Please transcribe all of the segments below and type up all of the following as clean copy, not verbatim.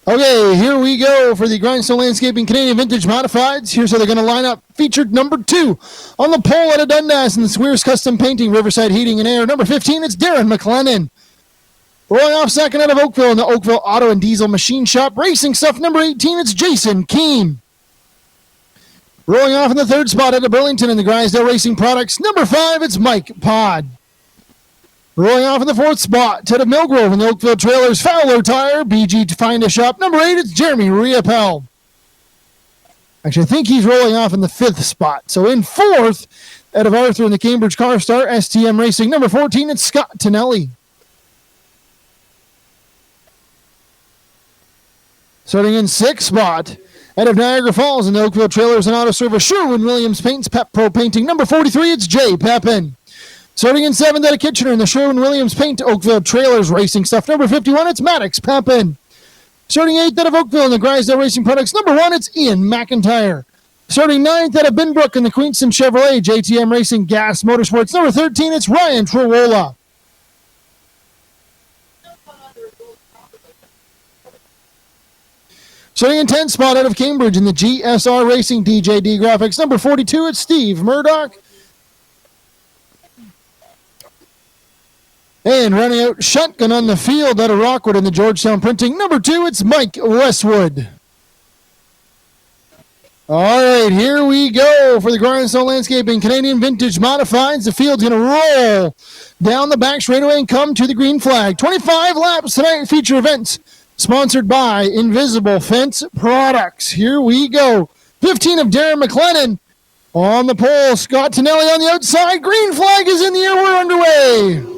Okay, here we go for the Grindstone Landscaping Canadian Vintage Modifieds. Here's how they're going to line up. Featured number 2 on the pole out of Dundas in the Swears Custom Painting, Riverside Heating and Air. Number 15, it's Darren McLennan. Rolling off second out of Oakville in the Oakville Auto and Diesel Machine Shop. Racing Stuff, number 18, it's Jason Keene. Rolling off in the third spot out of Burlington in the Grindstone Racing Products. Number 5, it's Mike Pod. Rolling off in the fourth spot, Ted of Millgrove in the Oakville Trailers, Fowler Tire, BG to find a shop. Number 8, it's Jeremy Riopelle. Actually, I think he's rolling off in the fifth spot. So in fourth, out of Arthur in the Cambridge Car Star, STM Racing. Number 14, it's Scott Tonelli. Starting in sixth spot, out of Niagara Falls in the Oakville Trailers and Auto Service, Sherwin-Williams Paints, Pep Pro Painting. Number 43, it's Jay Pepin. Starting in seventh out of Kitchener in the Sherwin-Williams Paint, Oakville Trailers Racing Stuff. Number 51, it's Maddox Pepin. Starting eighth out of Oakville in the Grindstone Racing Products. Number 1, it's Ian McIntyre. Starting ninth out of Binbrook in the Queenston Chevrolet, JTM Racing Gas Motorsports. Number 13, it's Ryan Trowola. Starting in 10th spot out of Cambridge in the GSR Racing DJD Graphics. Number 42, it's Steve Murdoch. And running out shotgun on the field out of Rockwood in the Georgetown Printing. Number 2, it's Mike Westwood. All right, here we go for the Grindstone Landscaping Canadian Vintage Modifieds. The field's going to roll down the back straightaway and come to the green flag. 25 laps tonight, feature events sponsored by Invisible Fence Products. Here we go. 15 of Darren McLennan on the pole. Scott Tonelli on the outside. Green flag is in the air. We're underway.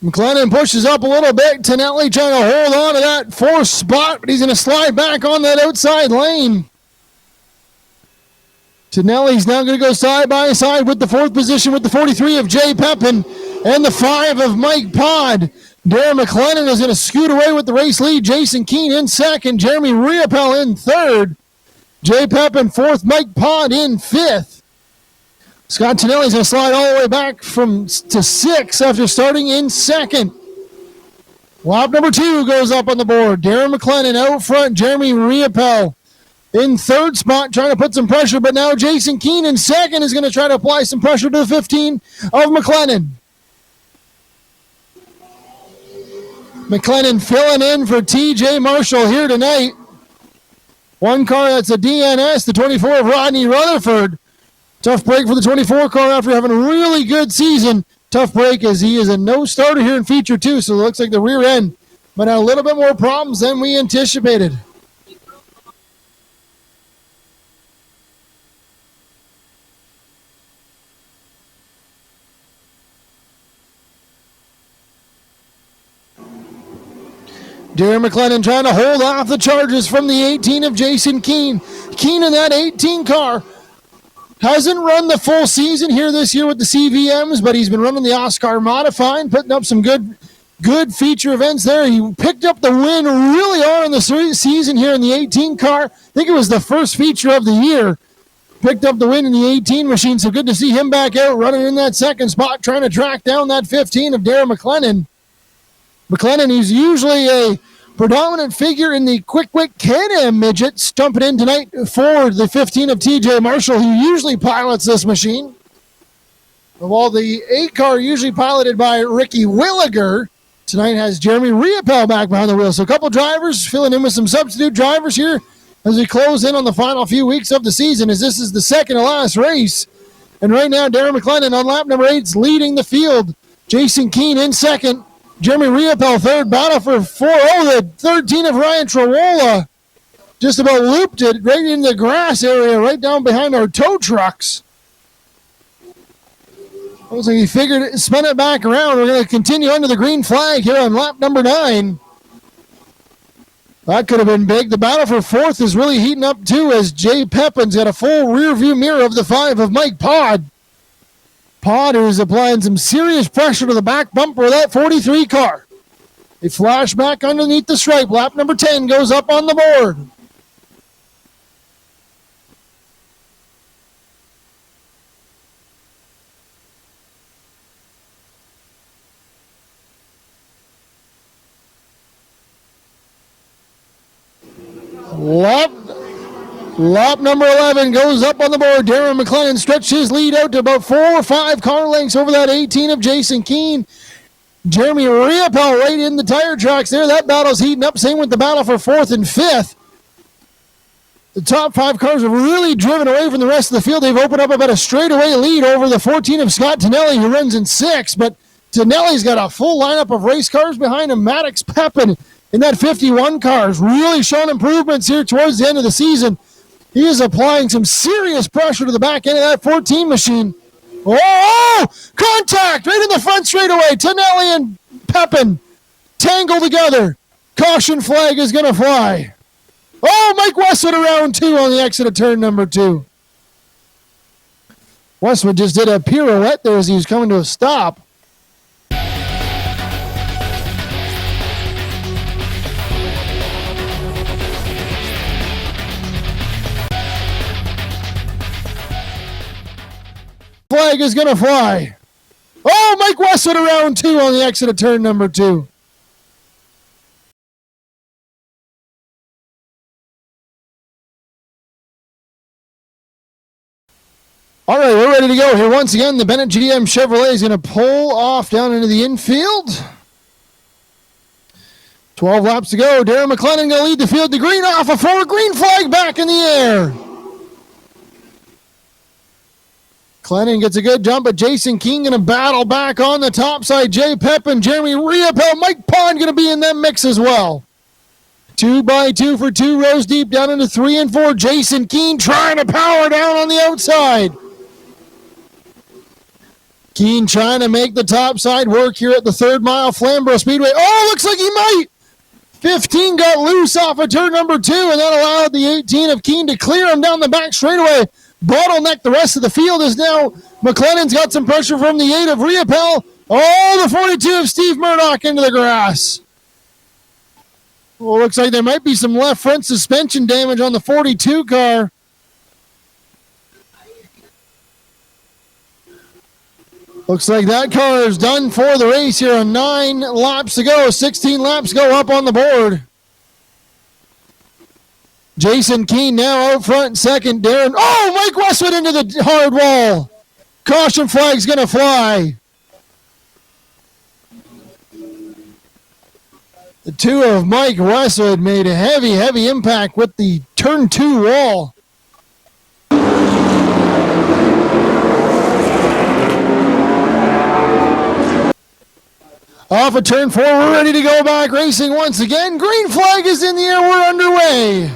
McLennan pushes up a little bit. Tonelli trying to hold on to that fourth spot, but he's going to slide back on that outside lane. Tonelli's now going to go side by side with the fourth position with the 43 of Jay Pepin and the 5 of Mike Pod. Darren McLennan is going to scoot away with the race lead. Jason Keene in second. Jeremy Riopelle in third. Jay Pepin fourth. Mike Pod in fifth. Scott Tonelli's going to slide all the way back to 6 after starting in second. Lap number 2 goes up on the board. Darren McLennan out front. Jeremy Riopelle in third spot, trying to put some pressure, but now Jason Keene in second is going to try to apply some pressure to the 15 of McLennan. McLennan filling in for TJ Marshall here tonight. One car, that's a DNS, the 24 of Rodney Rutherford. Tough break for the 24 car after having a really good season. Tough break as he is a no-starter here in Feature 2, so it looks like the rear end might have a little bit more problems than we anticipated. Darren McLennan trying to hold off the charges from the 18 of Jason Keene. Keene in that 18 car hasn't run the full season here this year with the CVMs, but he's been running the Oscar Modified, putting up some good feature events there. He picked up the win really on in the season here in the 18 car. I think it was the first feature of the year. Picked up the win in the 18 machine, so good to see him back out running in that second spot, trying to track down that 15 of Darren McLennan. McLennan, he's usually a predominant figure in the Quick Wick Can-Am midget, stumping in tonight for the 15 of TJ Marshall, who usually pilots this machine. While the 8 car usually piloted by Ricky Williger, tonight has Jeremy Riopelle back behind the wheel. So a couple drivers filling in with some substitute drivers here as we close in on the final few weeks of the season, as this is the second to last race. And right now, Darren McLennan on lap number 8 is leading the field. Jason Keene in second. Jeremy Riopelle third. Battle for 4-0. The 13 of Ryan Trowola just about looped it right in the grass area, right down behind our tow trucks. Looks like he figured it, spun it back around. We're going to continue under the green flag here on lap number 9. That could have been big. The battle for fourth is really heating up too, as Jay Pepin's got a full rear view mirror of the 5 of Mike Pod. Potter is applying some serious pressure to the back bumper of that 43 car. They flash back underneath the stripe. Lap number 10 goes up on the board. Lap number 11 goes up on the board. Darren McLennan stretched his lead out to about 4 or 5 car lengths over that 18 of Jason Keane. Jeremy Riopelle right in the tire tracks there. That battle's heating up. Same with the battle for 4th and 5th. The top 5 cars have really driven away from the rest of the field. They've opened up about a straightaway lead over the 14 of Scott Tonelli, who runs in 6th. But Tonelli's got a full lineup of race cars behind him. Maddox Pepin in that 51 car has really shown improvements here towards the end of the season. He is applying some serious pressure to the back end of that 14 machine. Oh, contact right in the front straightaway. Tonelli and Pepin tangle together. Caution flag is going to fly. Oh, Mike Westwood around 2 on the exit of turn number 2. Westwood just did a pirouette there as he was coming to a stop. Flag is going to fly. Oh, Mike Westwood around 2 on the exit of turn number 2. All right, we're ready to go here. Once again, the Bennett GM Chevrolet is going to pull off down into the infield. 12 laps to go. Darren McLennan going to lead the field. The green off a 4. Green flag back in the air. McLennan gets a good jump, but Jason King going to battle back on the top side. Jay Pepin, Jeremy Riopelle, Mike Pond going to be in that mix as well. 2 by 2 for 2 rows deep down into 3 and 4. Jason Keane trying to power down on the outside. Keane trying to make the top side work here at the 3rd mile Flamboro Speedway. Oh, looks like he might. 15 got loose off of turn number 2, and that allowed the 18 of Keane to clear him down the back straightaway. Bottleneck the rest of the field is now McLennan's got some pressure from the 8 of Riopelle. Oh, the 42 of Steve Murdoch into the grass. Well, looks like there might be some left front suspension damage on the 42 car. Looks like that car is done for the race here on 9 laps to go. 16 laps go up on the board. Jason Keane now out front, second. Darren. Oh, Mike Westwood into the hard wall. Caution flag's going to fly. The 2 of Mike Westwood made a heavy impact with the turn 2 wall. Off of turn 4, we're ready to go back racing once again. Green flag is in the air, we're underway.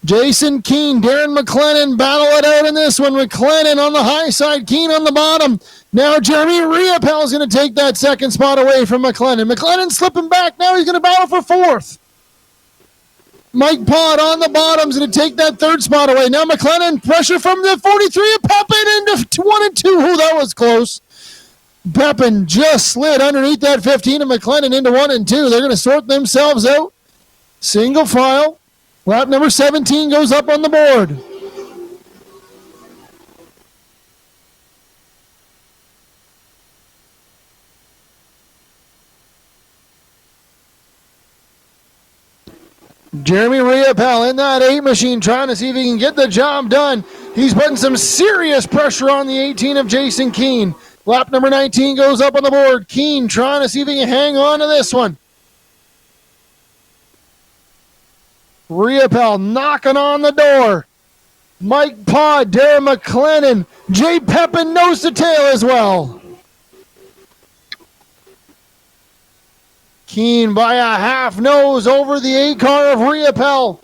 Jason Keane, Darren McLennan battle it out in this one. McLennan on the high side, Keane on the bottom. Now Jeremy Riopelle is going to take that second spot away from McLennan. McLennan slipping back, now he's going to battle for 4th. Mike Pod on the bottom is going to take that 3rd spot away. Now McLennan, pressure from the 43 of Pepin into 1 and 2. Oh, that was close. Pepin just slid underneath that 15 of McLennan into 1 and 2. They're going to sort themselves out. Single file. Lap number 17 goes up on the board. Jeremy Riopelle in that 8 machine trying to see if he can get the job done. He's putting some serious pressure on the 18 of Jason Keane. Lap number 19 goes up on the board. Keane trying to see if he can hang on to this one. Riopelle knocking on the door. Mike Pod, Darren McLennan, Jay Pepin nose to tail as well. Keane by a half nose over the 8 car of Riopelle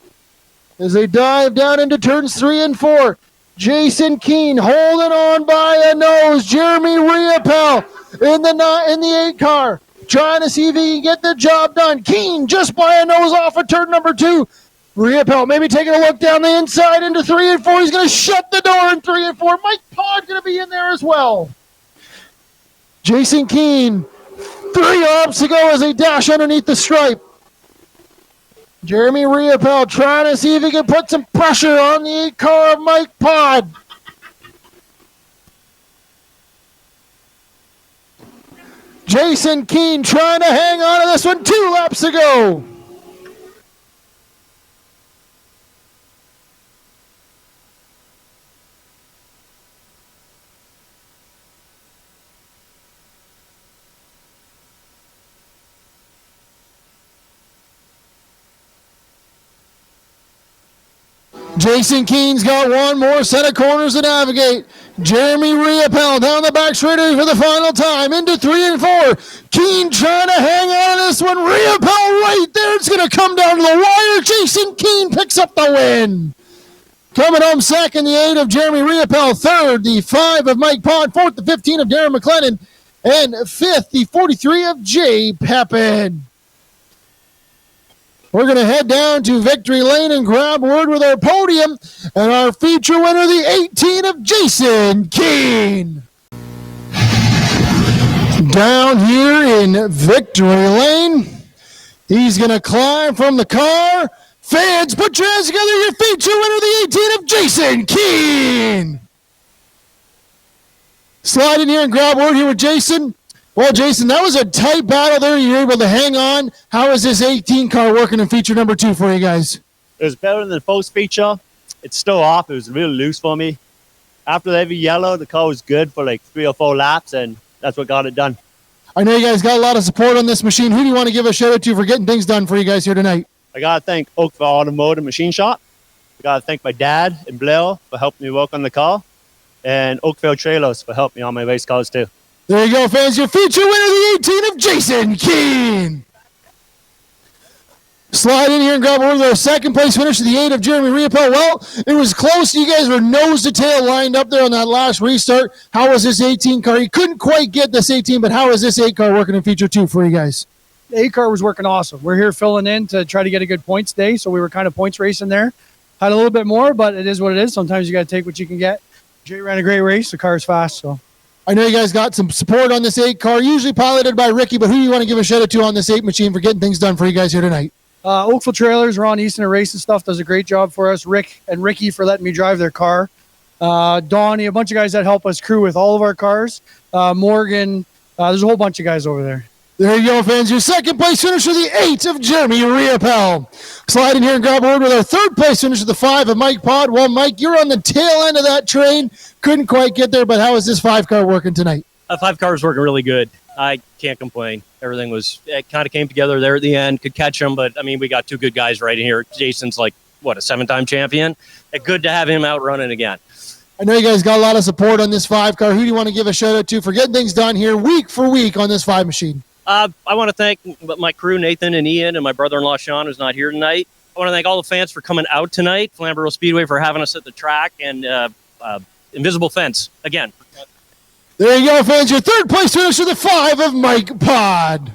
as they dive down into turns 3 and 4. Jason Keane holding on by a nose. Jeremy Riopelle in the 8 car trying to see if he can get the job done. Keane just by a nose off of turn number 2. Riopelle maybe taking a look down the inside into 3 and 4. He's going to shut the door in 3 and 4. Mike Pod going to be in there as well. Jason Keane, 3 laps to go as they dash underneath the stripe. Jeremy Riopelle trying to see if he can put some pressure on the 8 car of Mike Pod. Jason Keane trying to hang on to this one. 2 laps to go. Jason Keen's got one more set of corners to navigate. Jeremy Riopelle down the back straightaway for the final time into 3 and 4. Keen trying to hang on to this one. Riopelle right there. It's going to come down to the wire. Jason Keen picks up the win. Coming home second, the 8 of Jeremy Riopelle. Third, the 5 of Mike Pond. Fourth, the 15 of Darren McLennan. And fifth, the 43 of Jay Pepin. We're going to head down to Victory Lane and grab word with our podium and our feature winner, the 18 of Jason Keen. Down here in Victory Lane, he's going to climb from the car. Fans, put your hands together. Your feature winner, the 18 of Jason Keen. Slide in here and grab word here with Jason. Well, Jason, that was a tight battle there. You were able to hang on. How is this 18 car working in feature number 2 for you guys? It was better than the post feature. It's still off. It was really loose for me. After the heavy yellow, the car was good for like 3 or 4 laps, and that's what got it done. I know you guys got a lot of support on this machine. Who do you want to give a shout out to for getting things done for you guys here tonight? I got to thank Oakville Automotive Machine Shop. I got to thank my dad and Blair for helping me work on the car, and Oakville Trailers for helping me on my race cars too. There you go, fans. Your feature winner, the 18 of Jason Keen. Slide in here and grab one of their second place finish of the 8 of Jeremy Riopelle. Well, it was close. You guys were nose to tail lined up there on that last restart. How was this 18 car? You couldn't quite get this 18, but how is this 8 car working in feature 2 for you guys? The 8 car was working awesome. We're here filling in to try to get a good points day, so we were kind of points racing there. Had a little bit more, but it is what it is. Sometimes you got to take what you can get. Jay ran a great race. The car's fast, so. I know you guys got some support on this 8 car, usually piloted by Ricky, but who do you want to give a shout out to on this 8 machine for getting things done for you guys here tonight? Oakville Trailers, Ron Easton, Race and Stuff does a great job for us. Rick and Ricky for letting me drive their car. Donnie, a bunch of guys that help us crew with all of our cars. Morgan, there's a whole bunch of guys over there. There you go, fans. Your second place finish of the 8 of Jeremy Riopelle. Slide in here and grab a word with our third place finish of the 5 of Mike Pod. Well, Mike, you're on the tail end of that train. Couldn't quite get there, but how is this 5 car working tonight? 5 car was working really good. I can't complain. Everything it kind of came together there at the end. Could catch them, but I mean, we got 2 good guys right in here. Jason's like, a 7-time champion. Good to have him out running again. I know you guys got a lot of support on this 5 car. Who do you want to give a shout out to for getting things done here week for week on this 5 machine? I want to thank my crew, Nathan and Ian, and my brother-in-law, Sean, who's not here tonight. I want to thank all the fans for coming out tonight, Flamboro Speedway for having us at the track, and Invisible Fence, again. There you go, fans. Your third place finish of the 5 of Mike Pod.